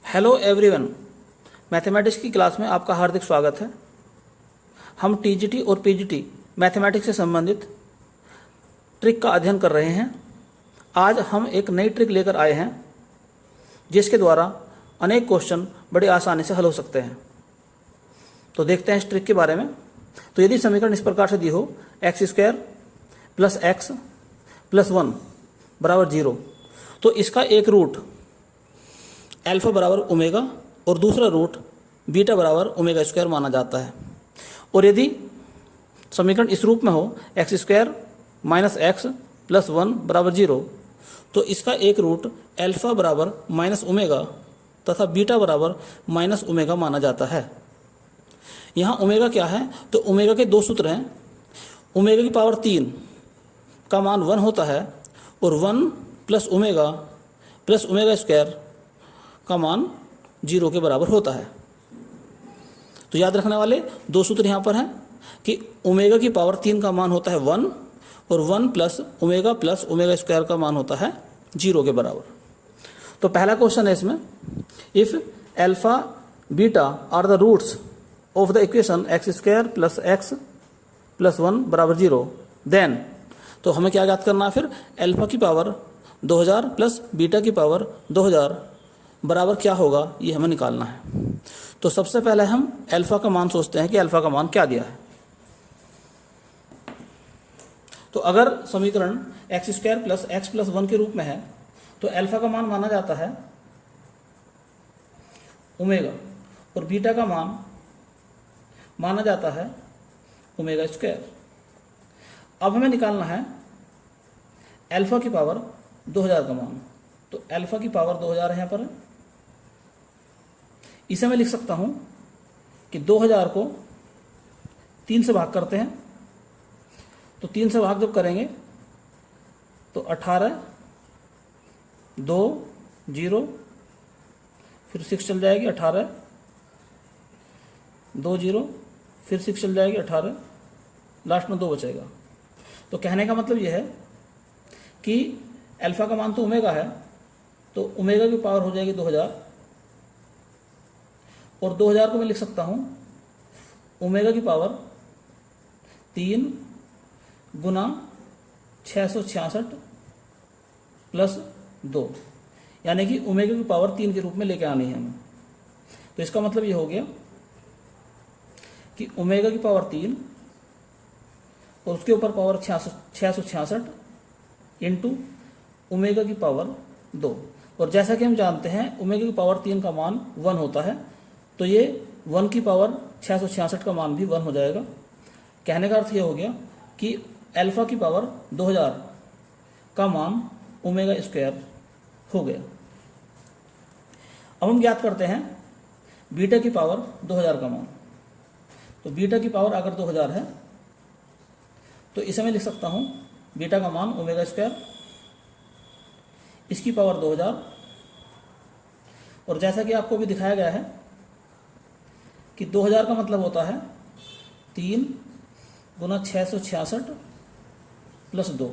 Hello everyone, mathematics की class में आपका हार्दिक स्वागत है। हम टीजीटी और पीजीटी मैथमेटिक्स से संबंधित ट्रिक का अध्ययन कर रहे हैं। आज हम एक नई ट्रिक लेकर आए हैं जिसके द्वारा अनेक क्वेश्चन बड़े आसानी से हल हो सकते हैं। तो देखते हैं इस ट्रिक के बारे में। तो यदि समीकरण इस प्रकार से दी हो x² प्लस x प्लस 1 बराबर 0, तो इसका एक रूट अल्फा बराबर ओमेगा और दूसरा रूट बीटा बराबर ओमेगा स्क्वायर माना जाता है। और यदि समीकरण इस रूप में हो x² माइनस x प्लस 1 बराबर 0, तो इसका एक रूट अल्फा बराबर माइनस ओमेगा तथा बीटा बराबर माइनस ओमेगा माना जाता है। यहाँ ओमेगा क्या है? तो ओमेगा के दो सूत्र हैं। ओमेगा की पावर 3 का मान 1 होता है और 1 प्लस ओमेगा स्क्वायर का मान 0 के बराबर होता है। तो याद रखने वाले दो सूत्र यहाँ पर हैं कि ओमेगा की पावर 3 का मान होता है 1 और 1 प्लस ओमेगा स्क्वायर का मान होता है 0 के बराबर। तो पहला क्वेश्चन है इसमें, if alpha beta are the roots of the equation x² plus x plus 1 बराबर 0, देन तो हमें क्या याद करना है फिर? अल्फा की पावर 2000 प्लस बीटा की पावर 2000 बराबर क्या होगा, ये हमें निकालना है। तो सबसे पहले हम अल्फा का मान सोचते हैं कि अल्फा का मान क्या दिया है। तो अगर समीकरण x² प्लस x प्लस 1 के रूप में है तो अल्फा का मान माना जाता है ओमेगा और बीटा का मान माना जाता है ओमेगा स्क्वायर। अब हमें निकालना है अल्फा की पावर 2000 का मान। तो अल्फा की पावर 2000 है यहाँ पर। इसे मैं लिख सकता हूँ कि 2000 को 3 से भाग करते हैं। तो 3 से भाग जब करेंगे तो 18, 2, 0, फिर 6 चल जाएगी 18, 2, 0, फिर 6 चल जाएगी 18, लास्ट में 2 बचेगा। तो कहने का मतलब यह है कि अल्फा का मान तो ओमेगा है, तो ओमेगा की पावर हो जाएगी 2000 और 2000 को मैं लिख सकता हूँ ओमेगा की पावर 3 गुना 666 प्लस 2, यानी कि ओमेगा की पावर 3 के रूप में लेके आनी है हमें। तो इसका मतलब ये हो गया कि ओमेगा की पावर 3 और उसके ऊपर पावर 666 इंटू ओमेगा की पावर 2। और जैसा कि हम जानते हैं ओमेगा की पावर 3 का मान 1 होता है, तो ये 1 की पावर 666 का मान भी 1 हो जाएगा। कहने का अर्थ ये हो गया कि अल्फा की पावर 2000 का मान ओमेगा स्क्वायर हो गया। अब हम ज्ञात करते हैं बीटा की पावर 2000 का मान। तो बीटा की पावर अगर 2000 है तो इसे मैं लिख सकता हूँ बीटा का मान ओमेगा स्क्वायर, इसकी पावर 2000, और जैसा कि आपको भी दिखाया गया है कि 2000 का मतलब होता है 3 गुना 666 प्लस 2।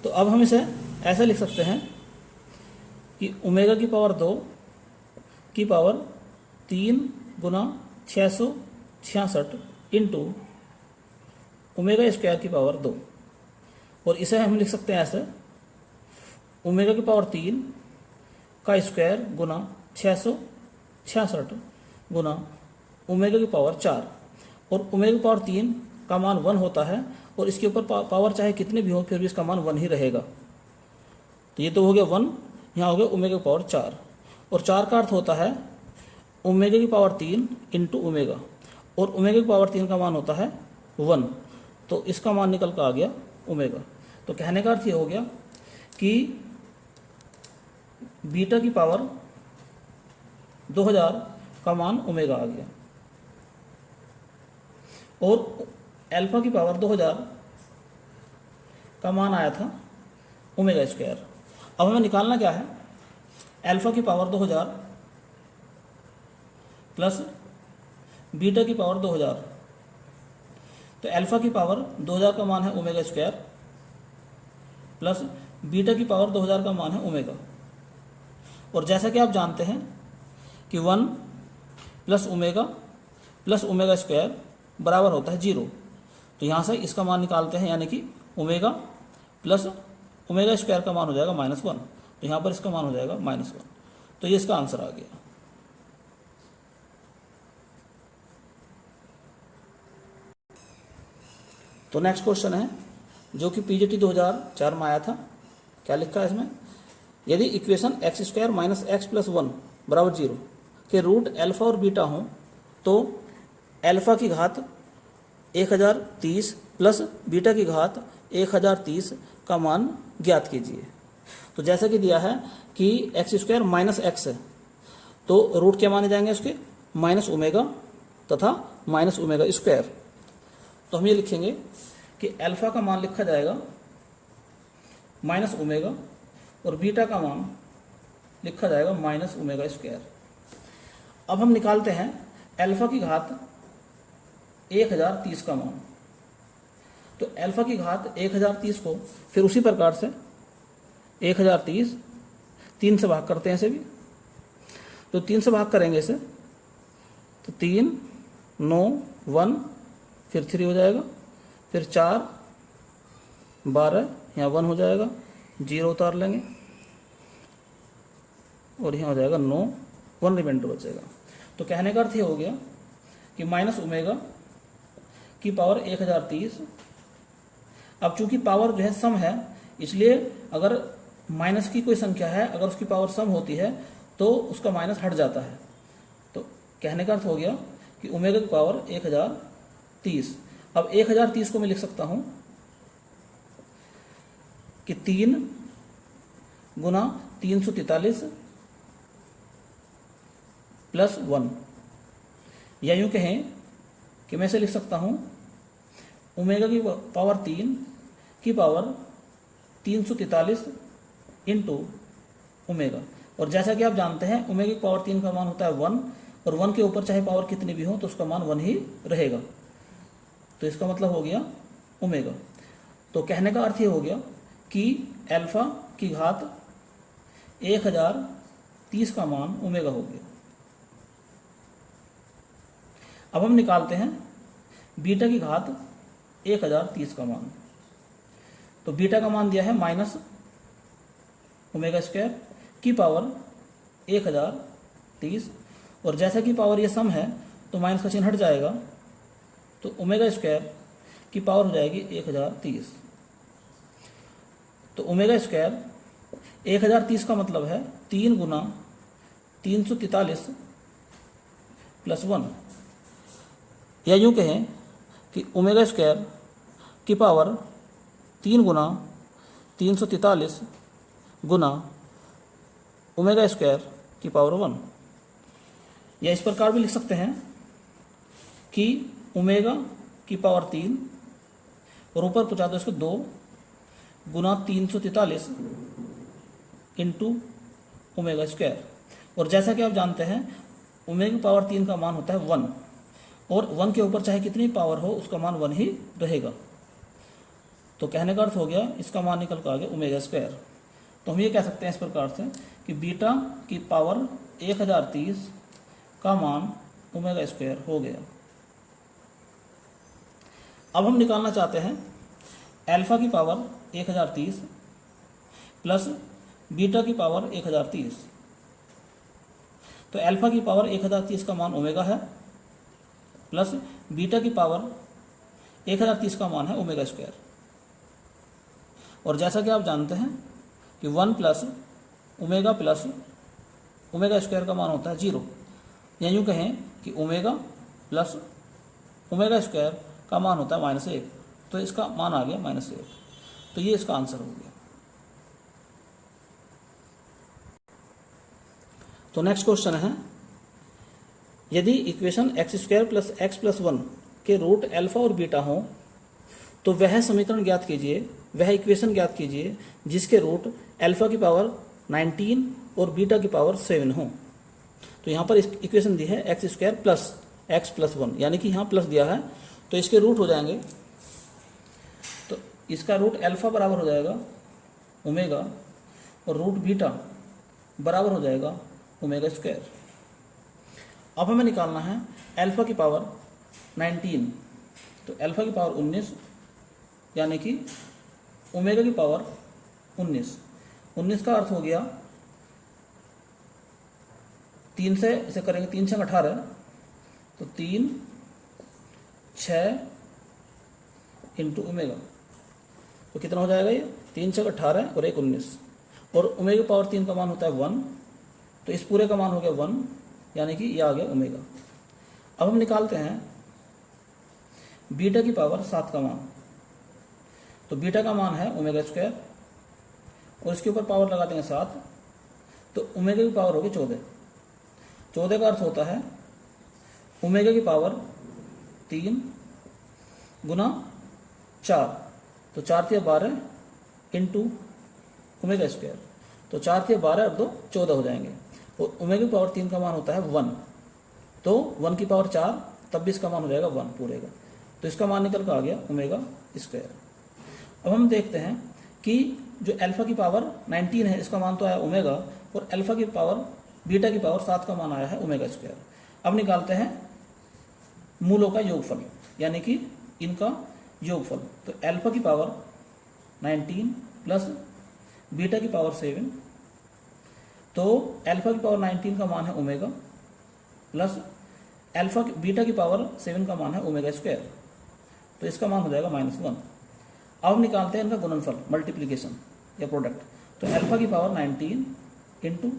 तो अब हम इसे ऐसे लिख सकते हैं कि ओमेगा की पावर 2 की पावर 3 गुना 666 इंटू ओमेगा स्क्वायर की पावर 2। और इसे हम लिख सकते हैं ऐसे, ओमेगा की पावर 3 का स्क्वायर गुना 666 गुना ओमेगा की पावर 4। और ओमेगा की पावर 3 का मान 1 होता है और इसके ऊपर पावर चाहे कितने भी हो फिर भी इसका मान 1 ही रहेगा। तो ये तो हो गया 1, यहाँ हो गया ओमेगा की पावर 4, और 4 का अर्थ होता है ओमेगा की पावर 3 इंटू ओमेगा, और ओमेगा की पावर 3 का मान होता है 1, तो इसका मान निकल कर आ गया ओमेगा। तो कहने का अर्थ ये हो गया कि बीटा की पावर 2000 का मान ओमेगा आ गया और अल्फा की पावर 2000 का मान आया था ओमेगा स्क्वायर। अब हमें निकालना क्या है? अल्फा की पावर 2000 प्लस बीटा की पावर 2000। तो अल्फा की पावर 2000 का मान है ओमेगा स्क्वायर प्लस बीटा की पावर 2000 का मान है ओमेगा। और जैसा कि आप जानते हैं कि 1 प्लस ओमेगा स्क्वायर बराबर होता है 0, तो यहाँ से इसका मान निकालते हैं, यानी कि ओमेगा प्लस ओमेगा स्क्वायर का मान हो जाएगा -1, तो यहाँ पर इसका मान हो जाएगा -1। तो ये इसका आंसर आ गया। तो नेक्स्ट क्वेश्चन है जो कि पीजीटी 2004 में आया था। क्या लिखा है इसमें, यदि equation x² minus x plus 1 बराबर 0 के रूट अल्फा और बीटा हों तो अल्फा की घात 1030 प्लस बीटा की घात 1030 का मान ज्ञात कीजिए। तो जैसा कि दिया है कि x² माइनस x है, तो रूट क्या माने जाएंगे उसके, माइनस ओमेगा तथा माइनस ओमेगा स्क्वायर। तो हम ये लिखेंगे कि अल्फा का मान लिखा जाएगा माइनस ओमेगा और बीटा का मान लिखा जाएगा माइनस ओमेगा स्क्वायर। अब हम निकालते हैं अल्फा की घात 1030 का मान। तो अल्फा की घात 1030 को फिर उसी प्रकार से 1030 3 से भाग करते हैं इसे भी, तो 3 से भाग करेंगे इसे तो 3 9 1 फिर 3 हो जाएगा, फिर 4 12 यहाँ 1 हो जाएगा, 0 उतार लेंगे और यहाँ हो जाएगा 9 1 रिमाइंडर बचेगा। तो कहने का अर्थ ये हो गया कि माइनस ओमेगा की पावर 1030। अब चूंकि पावर जो है सम है, इसलिए अगर माइनस की कोई संख्या है, अगर उसकी पावर सम होती है तो उसका माइनस हट जाता है। तो कहने का अर्थ हो गया कि ओमेगा की पावर 1030। अब 1030 को मैं लिख सकता हूं कि 3 गुना 343 प्लस 1, या यूं कहें कि मैं इसे लिख सकता हूं ओमेगा की पावर 3 की पावर 343 इंटू ओमेगा। और जैसा कि आप जानते हैं ओमेगा की पावर 3 का मान होता है 1, और 1 के ऊपर चाहे पावर कितनी भी हो तो उसका मान 1 ही रहेगा। तो इसका मतलब हो गया ओमेगा। तो कहने का अर्थ ये हो गया कि अल्फा की घात 1030 का मान ओमेगा हो गया। अब हम निकालते हैं बीटा की घात 1030 का मान। तो बीटा का मान दिया है माइनस ओमेगा स्क्वायर की पावर 1030, और जैसा कि पावर ये सम है तो माइनस का चिन्ह हट जाएगा, तो ओमेगा स्क्वायर की पावर हो जाएगी 1030। तो ओमेगा स्क्वायर 1030 का मतलब है 3 गुना 343 प्लस 1, या यूं कहें कि ओमेगा स्क्वायर की पावर 3 गुना 343 गुना ओमेगा स्क्वायर की पावर 1, या इस प्रकार भी लिख सकते हैं कि ओमेगा की पावर 3 और ऊपर पहुँचा दो इसको 2 गुना 343 इंटू ओमेगा स्क्वायर। और जैसा कि आप जानते हैं ओमेगा की पावर 3 का मान होता है 1, और 1 के ऊपर चाहे कितनी पावर हो उसका मान 1 ही रहेगा। तो कहने का अर्थ हो गया इसका मान निकल कर आ गया ओमेगा स्क्वायर। तो हम ये कह सकते हैं इस प्रकार से कि बीटा की पावर 1030 का मान ओमेगा स्क्वायर हो गया। अब हम निकालना चाहते हैं अल्फा की पावर 1030 प्लस बीटा की पावर 1030। तो अल्फा की पावर 1030 का मान ओमेगा है, प्लस बीटा की पावर 1030 का मान है ओमेगा स्क्वायर। और जैसा कि आप जानते हैं कि 1 प्लस ओमेगा स्क्वायर का मान होता है 0, या यूँ कहें कि ओमेगा प्लस ओमेगा स्क्वायर का मान होता है -1, तो इसका मान आ गया -1। तो ये इसका आंसर हो गया। तो नेक्स्ट क्वेश्चन है, यदि equation x² plus x plus 1 के रूट अल्फा और बीटा हों तो वह समीकरण ज्ञात कीजिए, वह इक्वेशन ज्ञात कीजिए जिसके रूट अल्फा की पावर 19 और बीटा की पावर 7 हो। तो यहाँ पर इक्वेशन दी है x² प्लस x प्लस 1, यानी कि यहाँ प्लस दिया है तो इसके रूट हो जाएंगे। तो इसका रूट अल्फा बराबर हो जाएगा ओमेगा, और रूट बीटा बराबर हो जाएगा ओमेगा स्क्वायर। अब हमें निकालना है अल्फा की पावर 19, तो अल्फा की पावर 19 यानी कि ओमेगा की पावर 19 का अर्थ हो गया 3 से इसे करेंगे, 3 6 18, तो 3 6 इंटू ओमेगा, तो कितना हो जाएगा ये 3 6 18 और 1 19, और ओमेगा पावर 3 का मान होता है 1, तो इस पूरे का मान हो गया 1, यानी कि ये आ गया ओमेगा। अब हम निकालते हैं बीटा की पावर 7 का मान, तो बीटा का मान है ओमेगा स्क्वायर और इसके ऊपर पावर लगा देंगे 7, तो ओमेगा की पावर होगी 14 का अर्थ होता है ओमेगा की पावर 3 गुना 4, तो 4 3 12 इंटू ओमेगा स्क्वायर, तो 4 3 12 और 2 14 हो जाएंगे, और ओमेगा की पावर 3 का मान होता है 1, तो 1 की पावर 4, तब भी इसका मान हो जाएगा 1 पूरे का, तो इसका मान निकल कर आ गया ओमेगा स्क्वायर। अब हम देखते हैं कि जो अल्फा की पावर 19 है इसका मान तो आया ओमेगा, और अल्फा की पावर बीटा की पावर 7 का मान आया है ओमेगा स्क्वायर। अब निकालते हैं मूलों का योगफल, यानी कि इनका योगफल, तो अल्फा की पावर 19 प्लस बीटा की पावर 7, तो अल्फा की पावर 19 का मान है ओमेगा प्लस बीटा की पावर 7 का मान है ओमेगा स्क्वायर, तो इसका मान हो जाएगा -1। अब निकालते हैं इनका गुणनफल, मल्टीप्लिकेशन या प्रोडक्ट, तो अल्फा की पावर 19 इंटू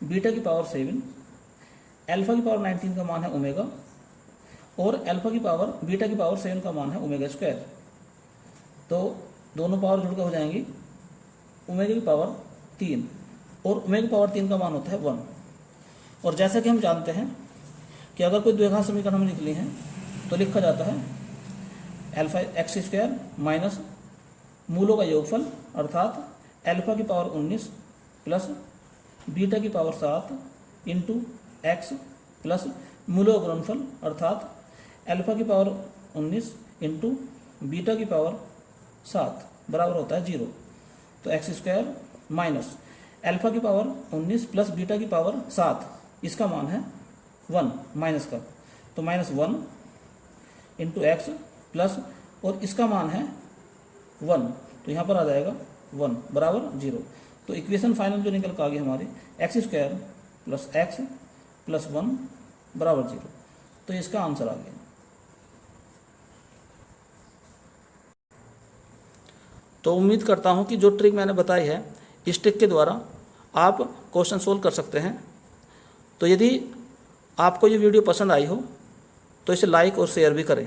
बीटा की पावर 7, अल्फा की पावर 19 का मान है ओमेगा और अल्फा की पावर बीटा की पावर 7 का मान है ओमेगा स्क्वायर, तो दोनों पावर जुड़कर हो जाएंगी ओमेगा की पावर 3, और ओमेगा की पावर 3 का मान होता है 1। और जैसा कि हम जानते हैं कि अगर कोई द्विघात समीकरण हमें लिख ली है तो लिखा जाता है अल्फा एक्स स्क्वायर माइनस मूलों का योगफल, अर्थात अल्फा की पावर 19 प्लस बीटा की पावर 7 इंटू एक्स प्लस मूलों का गुणनफल, अर्थात अल्फा की पावर 19 इंटू बीटा की पावर 7 बराबर होता है 0, तो एक्स स्क्वायर माइनस अल्फा की पावर 19 प्लस बीटा की पावर 7, इसका मान है 1 माइनस का, तो -1 इंटू एक्स प्लस, और इसका मान है 1, तो यहाँ पर आ जाएगा 1 बराबर 0। तो इक्वेशन फाइनल जो निकल कर आ गई हमारी x square plus x plus 1 बराबर 0, तो इसका आंसर आ गया। तो उम्मीद करता हूँ कि जो ट्रिक मैंने बताई है इस ट्रिक के द्वारा आप क्वेश्चन सोल्व कर सकते हैं। तो यदि आपको ये वीडियो पसंद आई हो तो इसे लाइक और शेयर भी करें,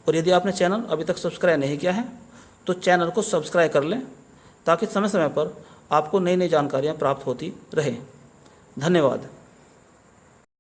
और यदि आपने चैनल अभी तक सब्सक्राइब नहीं किया है तो चैनल को सब्सक्राइब कर लें, ताकि समय समय पर आपको नई नई जानकारियाँ प्राप्त होती रहे। धन्यवाद।